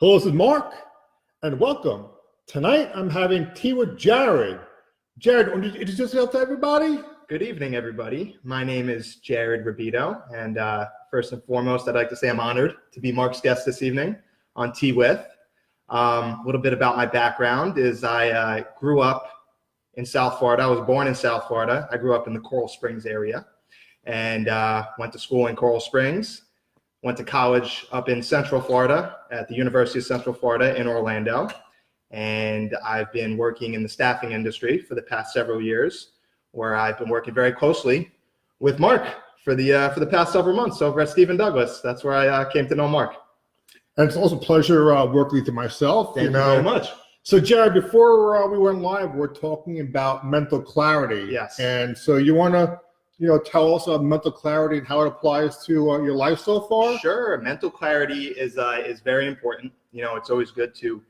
Hello, this is Mark, and welcome. Tonight, I'm having tea with Jared. Jared, want to introduce yourself to everybody? Good evening, everybody. My name is Jared Rabito, and first and foremost, I'd like to say I'm honored to be Mark's guest this evening on Tea With. A little bit about my background is I grew up in South Florida. I was born in South Florida. I grew up in the Coral Springs area and went to school in Coral Springs. Went to college up in Central Florida at the University of Central Florida in Orlando. And I've been working in the staffing industry for the past several years, where I've been working very closely with Mark for the past several months over at Stephen Douglas. That's where I came to know Mark. And it's also a pleasure working with you myself. Thank you very much. So, Jared, before we went live, we're talking about mental clarity. Yes. And so you want to tell us about mental clarity and how it applies to your life so far? Sure. Mental clarity is very important. It's always good to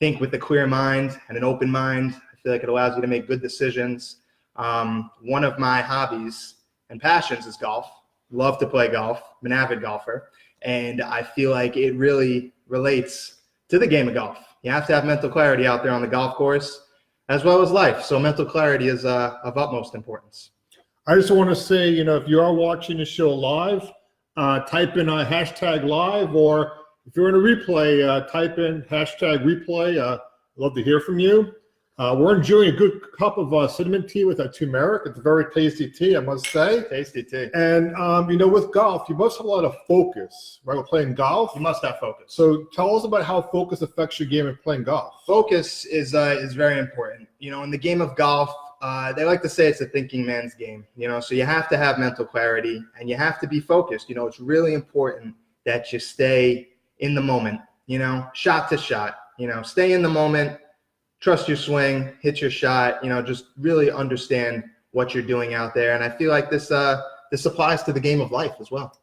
think with a clear mind and an open mind. I feel like it allows you to make good decisions. One of my hobbies and passions is golf. Love to play golf. I'm an avid golfer. And I feel like it really relates to the game of golf. You have to have mental clarity out there on the golf course as well as life. So mental clarity is of utmost importance. I just want to say, if you are watching the show live, type in hashtag live, or if you're in a replay, type in hashtag replay. I'd love to hear from you. We're enjoying a good cup of cinnamon tea with turmeric. It's a very tasty tea, I must say. Tasty tea. And, with golf, you must have a lot of focus, right? We're playing golf. You must have focus. So tell us about how focus affects your game of playing golf. Focus is very important. In the game of golf, they like to say it's a thinking man's game, so you have to have mental clarity and you have to be focused. It's really important that you stay in the moment, shot to shot, stay in the moment, trust your swing, hit your shot, just really understand what you're doing out there. And I feel like this applies to the game of life as well.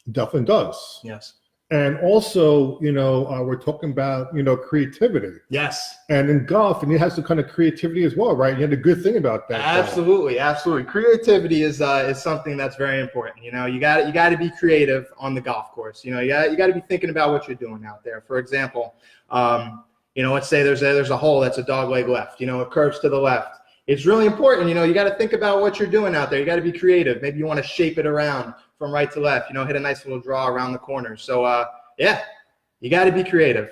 It definitely does. Yes. And also, we're talking about, creativity. Yes. And in golf, and it has some kind of creativity as well, right? You had a good thing about that. Absolutely. Absolutely. Creativity is something that's very important. You got to be creative on the golf course. You got to be thinking about what you're doing out there. For example, let's say there's a hole that's a dog leg left, it curves to the left. It's really important. You got to think about what you're doing out there. You got to be creative. Maybe you want to shape it around from right to left, hit a nice little draw around the corner. So, you got to be creative.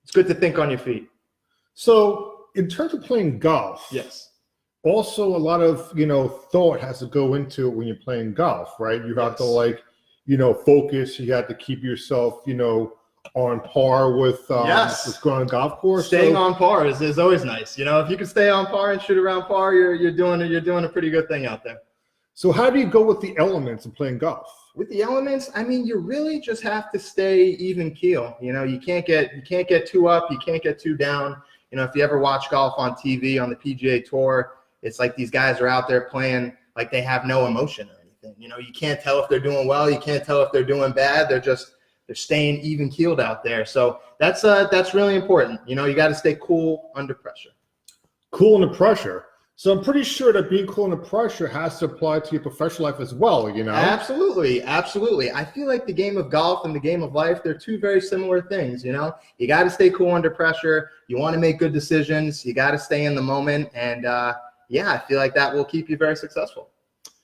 It's good to think on your feet. So in terms of playing golf, yes, also a lot of, thought has to go into it when you're playing golf, right? You have to focus. You have to keep yourself, on par with what's going on the golf course. Staying on par is always nice. If you can stay on par and shoot around par, you're doing a pretty good thing out there. So how do you go with the elements in playing golf? With the elements, you really just have to stay even keel. You can't get too up, you can't get too down. If you ever watch golf on TV on the PGA Tour, it's like these guys are out there playing like they have no emotion or anything. You can't tell if they're doing well, you can't tell if they're doing bad. They're staying even keeled out there. So that's really important. You got to stay cool under pressure. Cool under pressure. So I'm pretty sure that being cool under pressure has to apply to your professional life as well, Absolutely. Absolutely. I feel like the game of golf and the game of life, they're two very similar things, You got to stay cool under pressure. You want to make good decisions. You got to stay in the moment. And I feel like that will keep you very successful.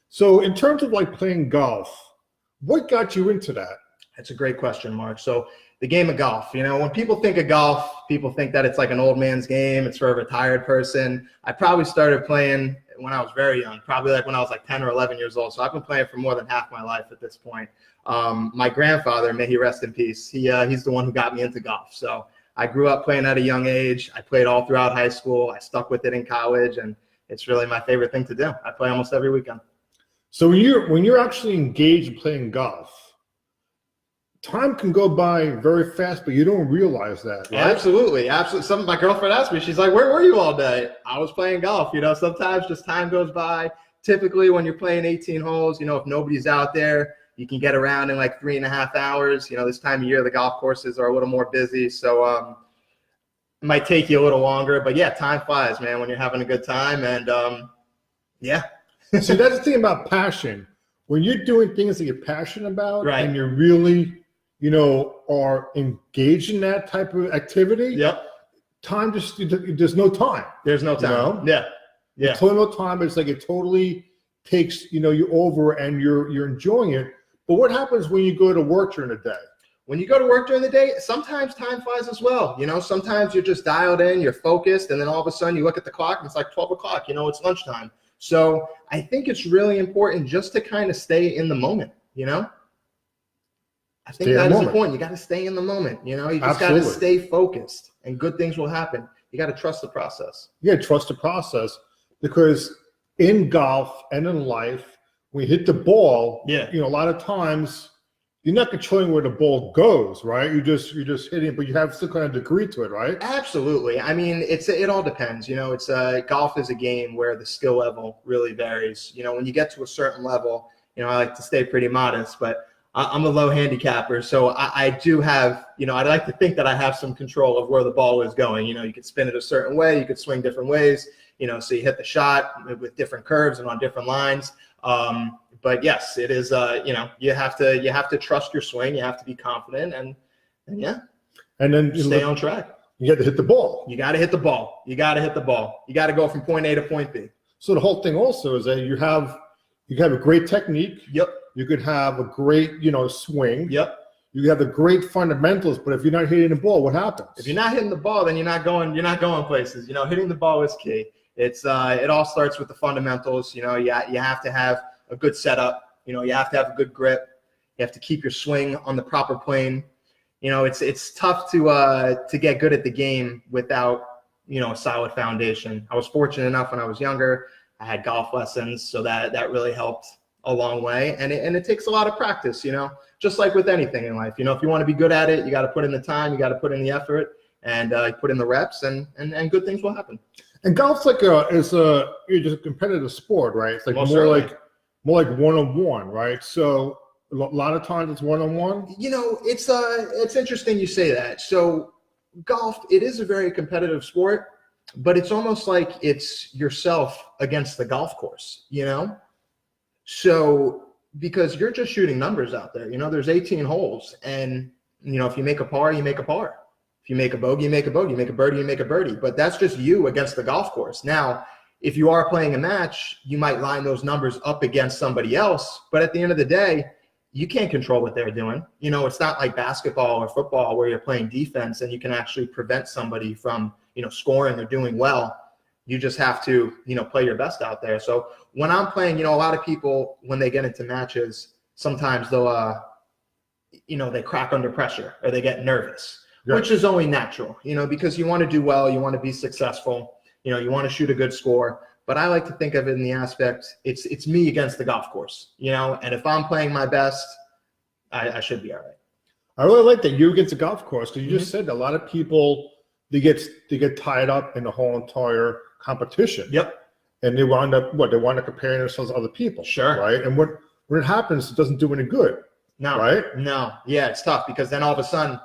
So in terms of playing golf, what got you into that? That's a great question, Mark. So the game of golf, when people think of golf, people think that it's like an old man's game. It's for a retired person. I probably started playing when I was very young, probably when I was 10 or 11 years old. So I've been playing for more than half my life at this point. My grandfather, may he rest in peace, he's the one who got me into golf. So I grew up playing at a young age. I played all throughout high school. I stuck with it in college, and it's really my favorite thing to do. I play almost every weekend. So when you're actually engaged in playing golf, time can go by very fast, but you don't realize that, right? Absolutely. My girlfriend asked me, she's like, where were you all day? I was playing golf. Sometimes just time goes by. Typically when you're playing 18 holes, if nobody's out there, you can get around in 3.5 hours. This time of year, the golf courses are a little more busy. So it might take you a little longer, but time flies, man, when you're having a good time. And See, that's the thing about passion. When you're doing things that you're passionate about, right, and you're really are engaged in that type of activity, Yep. time just there's no time. There's no time. Yeah. Yeah. Total no time. It's like it totally takes you over, and you're enjoying it. But what happens when you go to work during the day? When you go to work during the day, sometimes time flies as well. Sometimes you're just dialed in, you're focused, and then all of a sudden you look at the clock and it's like 12 o'clock, it's lunchtime. So I think it's really important just to kind of stay in the moment, I think that is important. You got to stay in the moment, you just got to stay focused, and good things will happen. You got to trust the process. Yeah, trust the process, because in golf and in life, when you hit the ball, a lot of times you're not controlling where the ball goes, right? You're just hitting it, but you have some kind of degree to it, right? Absolutely. I mean, it all depends. It's golf is a game where the skill level really varies. When you get to a certain level, I like to stay pretty modest, but I'm a low handicapper, so I do have, I'd like to think that I have some control of where the ball is going. You could spin it a certain way, you could swing different ways, so you hit the shot with different curves and on different lines. But yes, it is, you have to trust your swing. You have to be confident and then stay on track. You have to hit the ball. You got to hit the ball. You got to hit the ball. You got to go from point A to point B. So the whole thing also is that you have a great technique. Yep. You could have a great, swing. Yep. You have the great fundamentals, but if you're not hitting the ball, what happens? If you're not hitting the ball, then you're not going places. Hitting the ball is key. It's it all starts with the fundamentals. You have to have a good setup. You have to have a good grip. You have to keep your swing on the proper plane. It's tough to get good at the game without a solid foundation. I was fortunate enough when I was younger. I had golf lessons, so that really helped a long way. And it takes a lot of practice. Just like with anything in life. If you want to be good at it, you got to put in the time. You got to put in the effort, and put in the reps, and good things will happen. And golf's like just a competitive sport, right? It's like more like one-on-one, right? So a lot of times it's one-on-one. It's interesting you say that. So golf, it is a very competitive sport, but it's almost like it's yourself against the golf course, So because you're just shooting numbers out there, there's 18 holes, and if you make a par, you make a par. If you make a bogey, you make a bogey. You make a birdie, you make a birdie. But that's just you against the golf course. Now, if you are playing a match, you might line those numbers up against somebody else. But at the end of the day, you can't control what they're doing. It's not like basketball or football where you're playing defense and you can actually prevent somebody from, scoring or doing well. You just have to, play your best out there. So when I'm playing, a lot of people, when they get into matches, sometimes they'll, they crack under pressure or they get nervous. Yeah. Which is only natural, because you want to do well, you want to be successful, you want to shoot a good score. But I like to think of it in the aspect, it's me against the golf course, and if I'm playing my best, I should be all right. I really like that you against the golf course, because you just said a lot of people, they get tied up in the whole entire competition. Yep. And they wind up comparing themselves to other people. Sure. Right. And when it happens, it doesn't do any good. No. Right. No. Yeah, it's tough, because then all of a sudden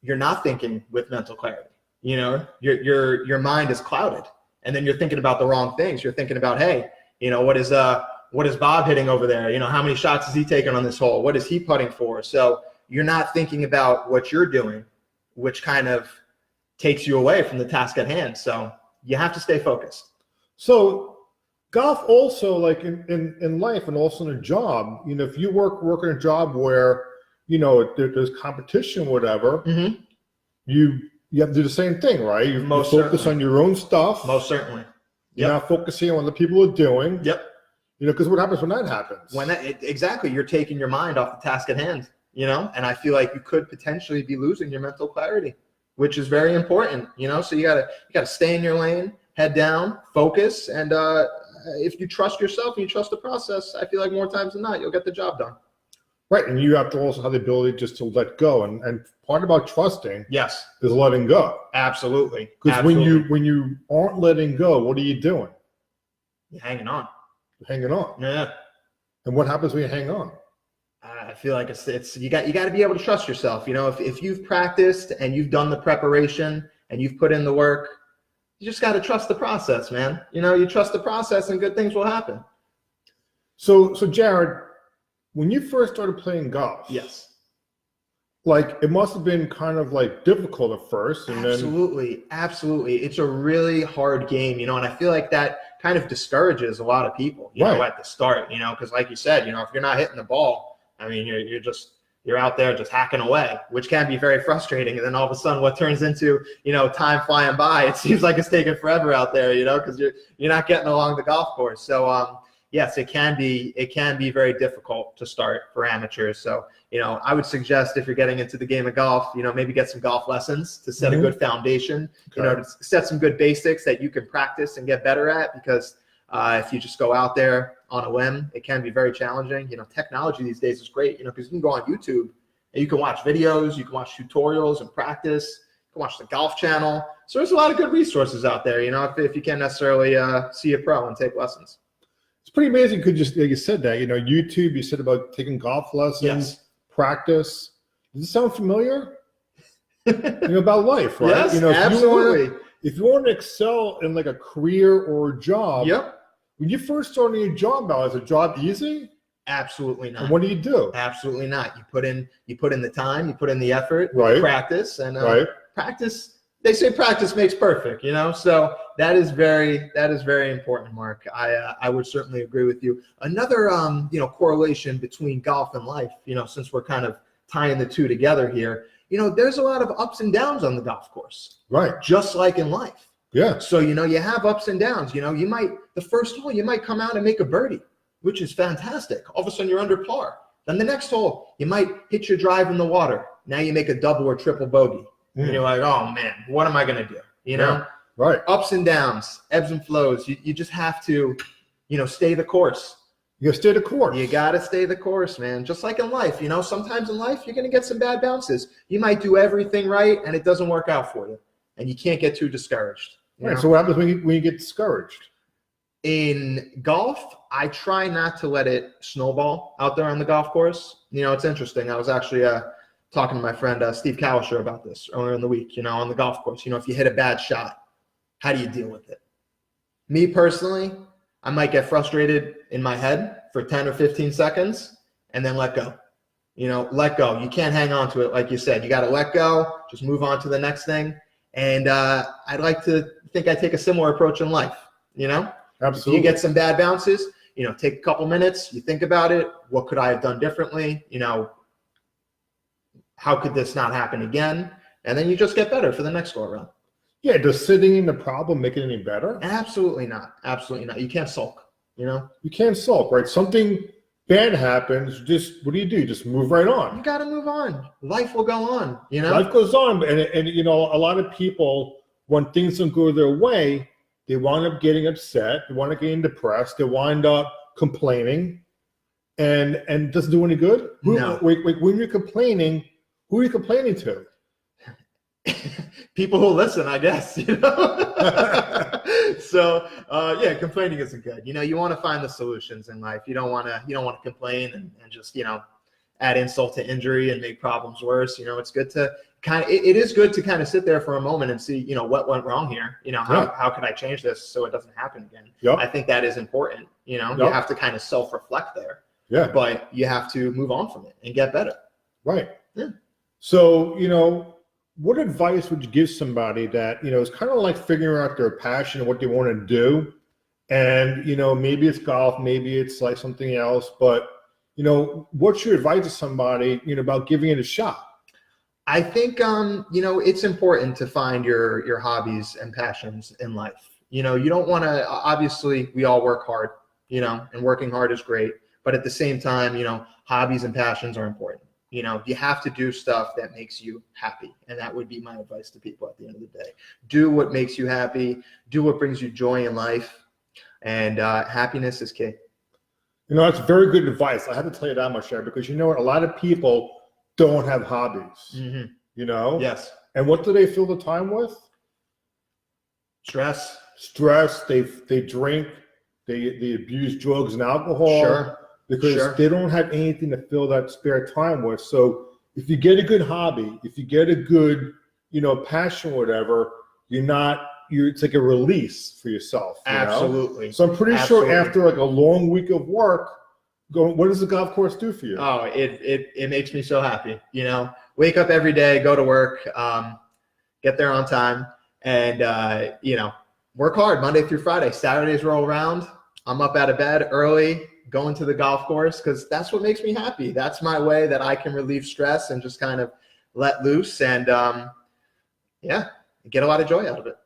you're not thinking with mental clarity. Your mind is clouded, and then you're thinking about the wrong things. You're thinking about, hey, what is Bob hitting over there? How many shots is he taking on this hole? What is he putting for? So you're not thinking about what you're doing, which kind of takes you away from the task at hand. So you have to stay focused. So golf also, like in life and also in a job, if you work in a job where there's competition, whatever, mm-hmm. you have to do the same thing, right? You focus on your own stuff. Most certainly. You're not focusing on what the people are doing. Yep. Because what happens when that happens? Exactly, you're taking your mind off the task at hand. And I feel like you could potentially be losing your mental clarity, which is very important. So you gotta stay in your lane, head down, focus, and if you trust yourself and you trust the process, I feel like more times than not you'll get the job done. Right, and you have to also have the ability just to let go, and part about trusting, yes, is letting go. Absolutely. Because when you aren't letting go, what are you doing? You're hanging on. You're hanging on. Yeah. And what happens when you hang on? I feel like it's you got to be able to trust yourself. If you've practiced and you've done the preparation and you've put in the work, you just got to trust the process, man. You trust the process, and good things will happen. So Jared, when you first started playing golf, yes, like it must have been kind of like difficult at first, and then Absolutely, absolutely. It's a really hard game, and I feel like that kind of discourages a lot of people, Right. at the start, because like you said, if you're not hitting the ball, I mean, you're out there just hacking away, which can be very frustrating. And then all of a sudden, what turns into, time flying by, it seems like it's taking forever out there, because you're not getting along the golf course. So, yes, it can be very difficult to start for amateurs. So, I would suggest if you're getting into the game of golf, maybe get some golf lessons to set a good foundation, Okay. to set some good basics that you can practice and get better at. Because if you just go out there on a whim, it can be very challenging. Technology these days is great, because you can go on YouTube and you can watch videos, you can watch tutorials and practice. You can watch the Golf Channel. So there's a lot of good resources out there, if you can't necessarily see a pro and take lessons. It's pretty amazing. You could just, like you said that, YouTube, you said about taking golf lessons, Yes. practice. Does it sound familiar? About life, right? Yes, If absolutely. if you want to excel in like a career or a job, Yep. when you first start a new job now, is a job easy? Absolutely not. And what do you do? Absolutely not. You put in the time, you put in the effort, Right. practice, and Right. practice. They say practice makes perfect, So that is very important, Mark. I would certainly agree with you. Another correlation between golf and life, since we're kind of tying the two together here, there's a lot of ups and downs on the golf course, Right. just like in life. Yeah. So, you have ups and downs. The first hole, you might come out and make a birdie, which is fantastic. All of a sudden, you're under par. Then the next hole, you might hit your drive in the water. Now you make a double or triple bogey. And you're like, oh, man, what am I going to do? Yeah. Right. Ups and downs, ebbs and flows. You just have to, stay the course. You gotta stay the course. You got to stay the course, man. Just like in life, sometimes in life, you're going to get some bad bounces. You might do everything right, and it doesn't work out for you. And you can't get too discouraged. Right. So what happens when you get discouraged? In golf, I try not to let it snowball out there on the golf course. It's interesting. I was actually talking to my friend Steve Cowlisher about this earlier in the week, on the golf course. If you hit a bad shot, how do you deal with it? Me personally, I might get frustrated in my head for 10 or 15 seconds and then let go. Let go. You can't hang on to it like you said. You got to let go, just move on to the next thing. And I'd like to think I take a similar approach in life, Absolutely. If you get some bad bounces, take a couple minutes, you think about it. What could I have done differently? How could this not happen again? And then you just get better for the next go around. Yeah. Does sitting in the problem make it any better? Absolutely not. Absolutely not. You can't sulk, You can't sulk, right? Something bad happens. Just what do? Just move right You on. got to move on. Life will go on, Life goes on, and a lot of people, when things don't go their way, they wind up getting upset. They wind up getting depressed. They wind up complaining, and it doesn't do any good. No. Wait, when you're complaining, who are you complaining to? People who listen, I guess, So, yeah, complaining isn't good. You want to find the solutions in life. You don't want to complain and just, add insult to injury and make problems worse. It's good to it is good to kind of sit there for a moment and see, what went wrong here. How could I change this so it doesn't happen again? Yep. I think that is important. You Yep. have to kind of self-reflect there, Yeah. but you have to move on from it and get better. Right. Yeah. So, what advice would you give somebody that, is kind of like figuring out their passion and what they want to do? And, maybe it's golf, maybe it's like something else, but, what's your advice to somebody, about giving it a shot? I think, it's important to find your hobbies and passions in life. You don't want to, obviously we all work hard, and working hard is great, but at the same time, hobbies and passions are important. You have to do stuff that makes you happy. And that would be my advice to people at the end of the day. Do what makes you happy. Do what brings you joy in life. And happiness is key. That's very good advice. I have to tell you that much, Sharon, because a lot of people don't have hobbies, Mm-hmm. Yes. And what do they fill the time with? Stress. Stress. They drink, they abuse drugs and alcohol. Sure. Because they don't have anything to fill that spare time with. So if you get a good hobby, if you get a good, passion or whatever, it's like a release for yourself. Absolutely. So I'm pretty sure after like a long week of work, what does the golf course do for you? Oh, it makes me so happy. wake up every day, go to work, get there on time, and work hard Monday through Friday. Saturdays roll around, I'm up out of bed early, going to the golf course because that's what makes me happy. That's my way that I can relieve stress and just kind of let loose and get a lot of joy out of it.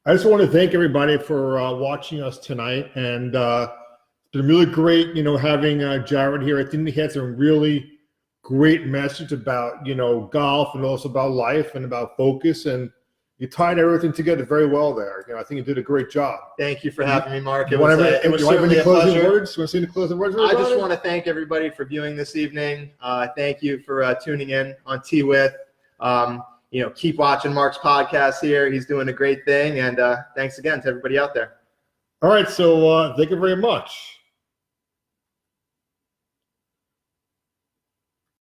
I just want to thank everybody for watching us tonight, and it's been really great, having Jared here. I think he had some really great message about, golf and also about life and about focus, and you tied everything together very well there. I think you did a great job. Thank you for having me, Mark. It was certainly a pleasure. Words? You want to say the closing words? I just want to thank everybody for viewing this evening. Thank you for tuning in on T-With. Keep watching Mark's podcast here. He's doing a great thing. And thanks again to everybody out there. All right. So thank you very much.